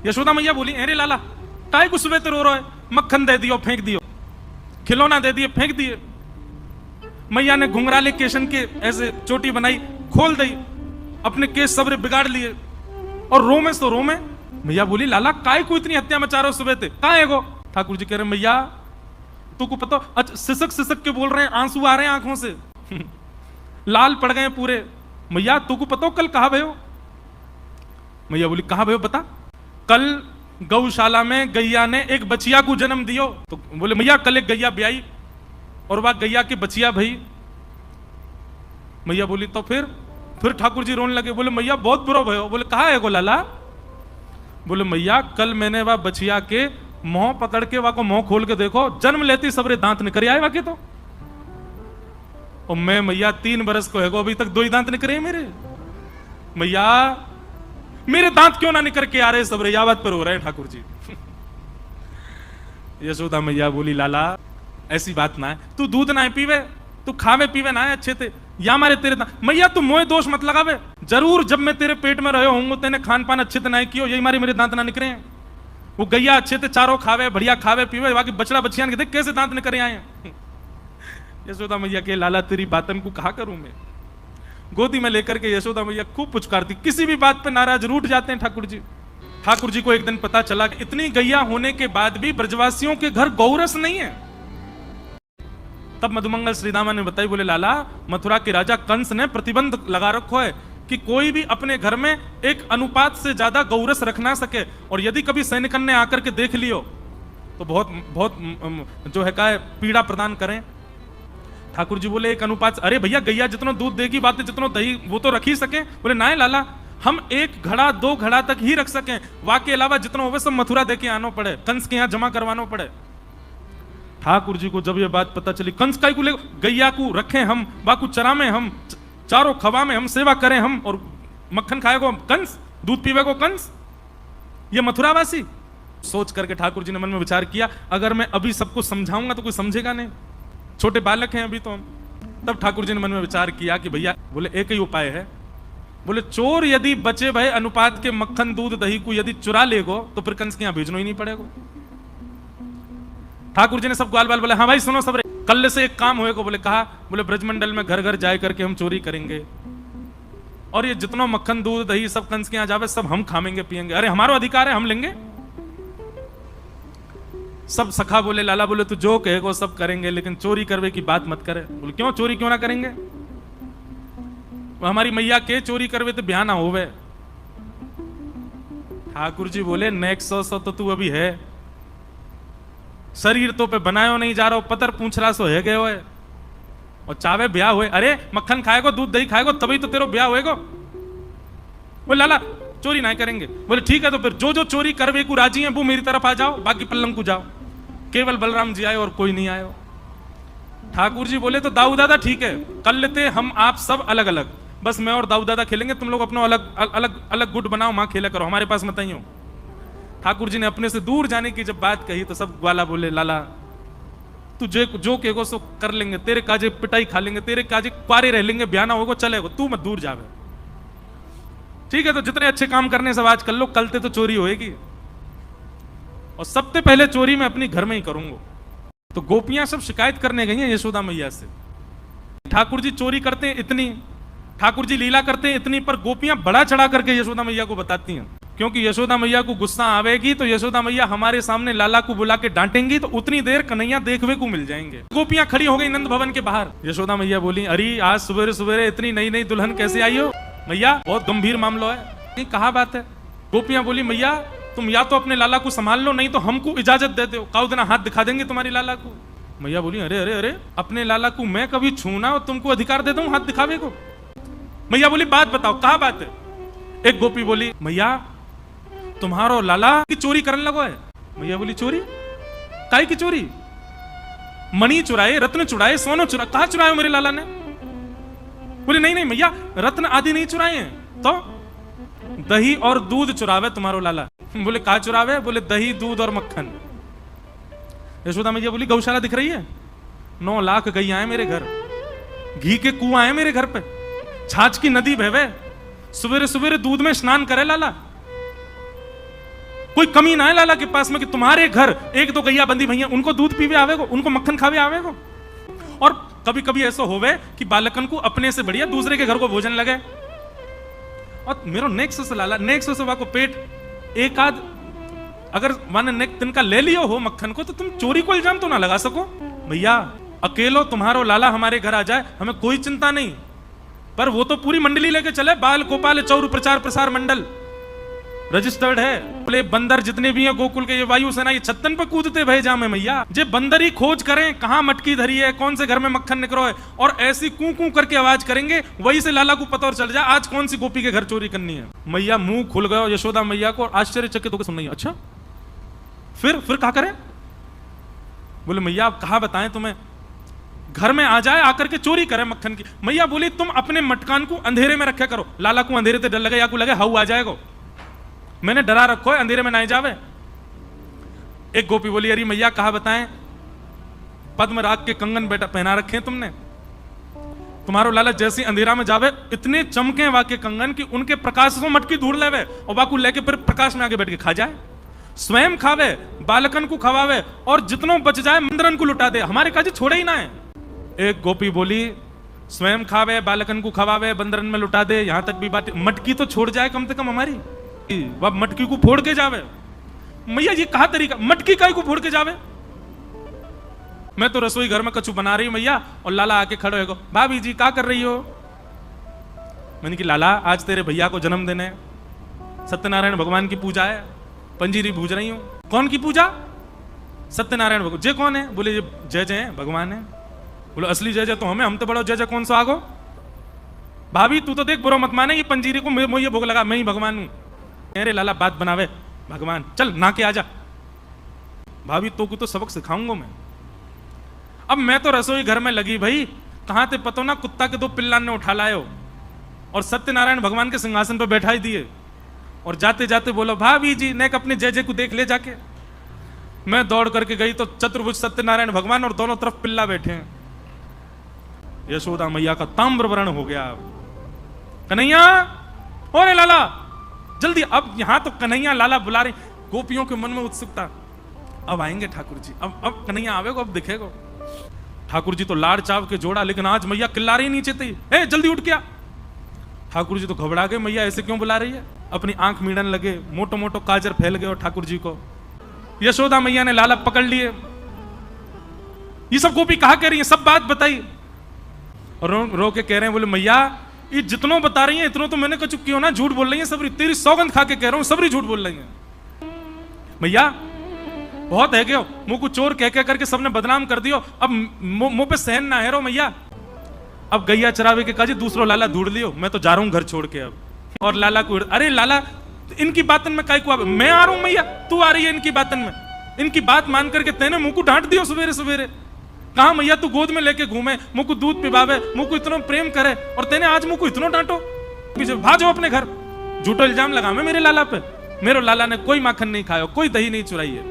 यशोदा मैया बोली, अरे लाला काय को सुबह रो रहा है, मक्खन दे दियो फेंक दियो, खिलौना दे दिए फेंक दिए। मैया ने घुंघराले केशन के ऐसे चोटी बनाई, खोल दी, अपने केस सबरे बिगाड़ लिए और रो में तो रो में। मैया बोली, लाला काय को इतनी हत्या मचा रहे हो सुबह थे, कहां है गो? ठाकुर जी कह रहे, मैया तू को पता, अच्छा सिसक सिसक के बोल रहे हैं, आंसू आ रहे हैं आंखों से, लाल पड़ गए पूरे। मैया तू को पता कल कहां भयो? मैया बोली, कहां भयो बता? कल गौशाला में गैया ने एक बचिया को जन्म दियो। तो बोले, मैया कल एक गैया ब्याई और वह गैया के बचिया भई। मैया बोली, तो फिर ठाकुर जी रोने लगे, बोले मैया बहुत बुरा भयो। बोले, कहा है गो लाला? बोले, मैया कल मैंने वह बचिया के मुंह पकड़ के वह को मुंह खोल के देखो, जन्म लेती सबरे दांत निकल आए वाके तो। और मैं मैया 3 बरस को है गो, अभी तक 2 ही दांत निकले मेरे। मैया मेरे दांत क्यों ना निकल के आ रहे सबरे, या बात पर हो रहे हैं ठाकुर जी। यशोदा मैया बोली, लाला ऐसी बात ना है, तू दूध ना पीवे, तू खावे पीवे ना है अच्छे थे, या मारे तेरे दांत। मैया तू मोए दोष मत लगावे, जरूर जब मैं तेरे पेट में रहे होंगे तेने खान पान अच्छे से ना कियो, यही मारे मेरे दांत ना निकले हैं। वो गैया अच्छे थे, चारों खावे, बढ़िया खावे पीवे, बाकी बछड़ा बछियान के देख कैसे दांत निकले आए हैं। यशोदा मैया के, लाला तेरी बातन को कहा करूं मैं। गोदी में लेकर के यशोदा मैया खूब पुचकारती, किसी भी बात पे नाराज रूठ जाते हैं ठाकुर जी। ठाकुर जी को एक दिन पता चला कि इतनी गैया होने के बाद भी ब्रजवासियों के घर गौरस नहीं है। तब मधुमंगल श्रीदामा ने बताई, बोले लाला मथुरा के राजा कंस ने प्रतिबंध लगा रखो है कि कोई भी अपने घर में एक अनुपात से ज्यादा गौरस रख ना सके, और यदि कभी सैनिकन ने आकर के देख लियो तो बहुत बहुत जो है का पीड़ा प्रदान करें। ठाकुर जी बोले, एक अनुपात, अरे भैया गैया जितना दूध देगी बातें जितना दही वो तो रख ही सके। बोले ना लाला, हम 1 घड़ा 2 घड़ा तक ही रख सकें, वहां के अलावा जितना होवे सब मथुरा देके आना पड़े, कंस के यहाँ जमा करवाना पड़े। ठाकुर जी को जब ये बात पता चली, कंस का को गैया को रखें हम, बाकू चरा में हम, चारों खवा में हम सेवा करें हम, और मक्खन खाएगो कंस, दूध पीवेगो कंस, ये मथुरावासी। सोच करके ठाकुर जी ने मन में विचार किया, अगर मैं अभी सबको समझाऊंगा तो कोई समझेगा नहीं, छोटे बालक हैं अभी तो हम। तब ठाकुर जी ने मन में विचार किया कि भैया, बोले एक ही उपाय है। बोले, चोर यदि बचे भय अनुपात के मक्खन दूध दही को यदि चुरा लेगो तो फिर कंस के यहां भेजना ही नहीं पड़ेगा। ठाकुर जी ने सब ग्वाल बाल बोले, हाँ भाई सुनो सब, कल से एक काम होएगा। बोले, कहा? बोले, ब्रजमंडल में घर घर जाए करके हम चोरी करेंगे, और ये जितना मक्खन दूध दही सब कंस के यहां जावे सब हम खाएंगे पिएंगे। अरे हमारा अधिकार है, हम लेंगे। सब सखा बोले, लाला बोले तू जो कहेगा सब करेंगे, लेकिन चोरी करवे की बात मत करे। बोले, क्यों? चोरी क्यों ना करेंगे? हमारी मैया के चोरी करवे तो ब्याह ना होवे। ठाकुर जी बोले, नेक्स्ट 100 तो तू अभी है, शरीर तो पे बनायो नहीं जा रहा, पतर पूछला सो है गए हो, और चावे ब्याह हुए। अरे मक्खन खाएगो दूध दही खाएगो तभी तो तेरा ब्याह होएगो। बोले, लाला चोरी नहीं करेंगे। बोले, ठीक है, तो फिर जो जो चोरी करवे को राजी है वो मेरी तरफ आ जाओ, बाकी पल्लंग को जाओ। केवल बलराम जी आए और कोई नहीं आयो। ठाकुर जी बोले, तो दाऊ दादा ठीक है, कर लेते हम आप सब अलग अलग, बस मैं और दाऊ दादा खेलेंगे, तुम लोग अपना अलग अलग अलग गुट बनाओ, मां खेला करो, हमारे पास मत आइयो। ठाकुर जी ने अपने से दूर जाने की जब बात कही तो सब ग्वाला बोले, लाला तू जो कहेगो सो कर लेंगे, तेरे काजे पिटाई खा लेंगे, तेरे काजे क्वारे रह लेंगे, ब्याह ना होगा चलेगा, तू मत दूर जावे। ठीक है, तो जितने अच्छे काम करने सब आज कर लो, कलते तो चोरी होएगी, और सबसे पहले चोरी मैं अपनी घर में ही करूंगा। तो गोपियां सब शिकायत करने गई हैं यशोदा मैया से, ठाकुर जी चोरी करते हैं इतनी, ठाकुर जी लीला करते हैं इतनी, पर गोपियां बड़ा चढ़ा करके यशोदा मैया को बताती हैं, क्योंकि यशोदा मैया को गुस्सा आवेगी तो यशोदा मैया हमारे सामने लाला को बुला के डांटेंगी, तो उतनी देर कन्हैया देखवे को मिल जाएंगे। गोपियां खड़ी हो गई नंद भवन के बाहर। यशोदा मैया बोली, अरे आज सवेरे सवेरे इतनी नई नई दुल्हन कैसे आई हो? मैया बहुत गंभीर मामला है। कहा बात है? गोपियां बोली, मैया तुम या तो अपने लाला को संभाल लो, नहीं तो हमको इजाजत दे दो, काउ दिन हाथ दिखा देंगे तुम्हारी लाला को। मैया बोली, अरे अरे अरे, अपने लाला को मैं कभी छूना और तुमको अधिकार दे दूं हाथ दिखावे को? मैया बोली, बात बताओ कहा बात है? एक गोपी बोली, मैया तुम्हारो लाला की चोरी करने लगो है। मैया बोली, चोरी? काई की चोरी? मणि चुराए, रत्न चुराए, सोनो चुरा, कहा चुराए मेरे लाला ने? बोले, नहीं नहीं मैया, रत्न आदि नहीं चुराए हैं, तो दही और दूध चुरावे तुम्हारो लाला। बोले, कहा चुरावे? बोले, दही दूध और मक्खन। यशोदा मैया बोली, गौशाला दिख रही है? 9 लाख गैया है मेरे घर, घी के कुआं है मेरे घर पे, छाछ की नदी बहवे, सवेरे सवेरे दूध में स्नान करे लाला, कोई कमी ना है लाला के पास में कि तुम्हारे घर एक दो गैया बंदी भैया उनको दूध पीवे आवेगो, उनको मक्खन खावे आवेगो। और कभी कभी ऐसा होवे कि बालकन को अपने से बढ़िया दूसरे के घर को भोजन लगे। और मेरो नेक्स्ट से लाला नेक्स्ट से वाको पेट एक आध अगर माने नेक तिनका ले लियो हो मक्खन को, तो तुम चोरी को इल्जाम तो ना लगा सको। भैया अकेलो तुम्हारो लाला हमारे घर आ जाए हमें कोई चिंता नहीं, पर वो तो पूरी मंडली लेके चले, बाल गोपाल चौर प्रचार प्रसार मंडल रजिस्टर्ड है। बोले बंदर जितने भी हैं गोकुल के, ये वायुसेना, ये छत्तन पे कूदते भय जामे मैया। जे बंदर ही खोज करें कहां मटकी धरी है, कौन से घर में मक्खन निकलो है, और ऐसी कू कू करके आवाज करेंगे, वही से लाला को पता और चल जाए आज कौन सी गोपी के घर चोरी करनी है। मैया मुंह खुल गया यशोदा मैया को, आश्चर्यचकित होकर सुन रही है। अच्छा फिर क्या करें? बोले मैया आप कहा बताएं तुम्हें, घर में आ जाए आकर के चोरी करे मक्खन की। मैया बोली तुम अपने मटकान को अंधेरे में रखे करो, लाला को अंधेरे से डर लगे या को लगे हाउ आ जाएगा, मैंने डरा रखो है अंधेरे में ना जावे। एक गोपी बोली अरे मैया कहा बताएं, पद्मराग के कंगन बेटा पहना रखे हैं तुमने, तुम्हारो लाला जैसे अंधेरा में जावे इतने चमके वाके कंगन कि उनके प्रकाश से मटकी ढूंढ लेवे और बाकू लेके फिर प्रकाश में आगे बैठ के खा जाए, स्वयं खावे बालकन को खवावे और जितनों बच जाए मंदरन को लुटा दे, हमारे काजी छोड़े ही ना है। एक गोपी बोली स्वयं खावे बालकन को खवावे बंदरन में लुटा दे, यहां तक भी बात, मटकी तो छोड़ जाए कम से कम हमारी, वह मटकी को फोड़ के जावे। मैया ये कहा तरीका, मटकी काय को फोड़ के जावे? मैं तो रसोई घर में कछु बना रही मैया, और लाला आके खड़े हो, भाभी जी क्या कर रही हो? मैंने कि लाला आज तेरे भैया को जन्मदिन है, सत्यनारायण भगवान की पूजा है, पंजीरी भूज रही हूं। कौन की पूजा? सत्यनारायण भगवान। जय कौन है? बोले ये जय जय है भगवान है। बोले असली जय जय तो हम तो बड़ो जय जय कौन सा आगो? भाभी तू तो देख बुरा मत माने, ये पंजीरी को मुझे भोग लगा, मैं ही भगवान हूं। अरे लाला बात बनावे भगवान, चल ना के आजा। भाभी तो को तो सबक सिखाऊंगा मैं। अब मैं तो रसोई घर में लगी भाई, कहां थे पतो ना कुत्ता के दो पिल्ला ने उठा लायो और सत्यनारायण भगवान के सिंहासन पर बैठा ही दिए, और जाते जाते बोलो भाभी जी ने अपने जय जय को देख ले जाके। मैं दौड़ करके गई तो चतुर्भुज सत्यनारायण भगवान और दोनों तरफ पिल्ला बैठे हैं। यशोदा मैया का ताम्रवर्ण हो गया। कन्हैया ओरे लाला जल्दी, अब यहां तो कन्हैया लाला बुला रहे। गोपियों के मन में उत्सुकता, अब आएंगे ठाकुर जी, अब कन्हैया आवेगो, अब दिखेगो। ठाकुर जी तो लाड़ चाव के जोड़ा, लेकिन आज मैया किल्ला रही नीचे थी, ए जल्दी उठ गया। ठाकुर जी तो घबरा गए, मैया ऐसे क्यों बुला रही है? अपनी आंख मीड़न लगे, मोटो मोटो काजर फैल गए और ठाकुर जी को। यशोदा मैया ने लाला पकड़ लिए, ये सब गोपी कहा कह रही है, सब बात बताई, और रो के कह रहे हैं, बोले मैया ये जितनों बता रही है इतनों तो मैंने कछु क्यों ना, झूठ बोल रही है सबरी, तेरी सौगंध खा के कह रहा हूं सबरी झूठ बोल रही है। मैया बहुत है क्यों, मुंह को चोर कह करके सबने बदनाम कर दियो, अब मुंह पे सहन ना है रो मैया। अब गैया चरावे के काजी दूसरो लाला ढूंढ लियो, मैं तो जा रहा हूं घर छोड़ के अब। और लाला को, अरे लाला इनकी बातन में काय को, मैं आ रहा हूं मैया, तू आ रही है इनकी बातन में, इनकी बात मान करके तेने मुंह को डांट दियो सवेरे सवेरे। कहा मैया तू गोद में लेके घूमे, मुंह को दूध पिबावे, मुंह को इतना प्रेम करे, और तेने आज मुंह को इतना डांटो, भाजो अपने घर। झूठो इल्जाम लगा मैं मेरे लाला पे, मेरे लाला ने कोई माखन नहीं खाया, कोई दही नहीं चुराई है।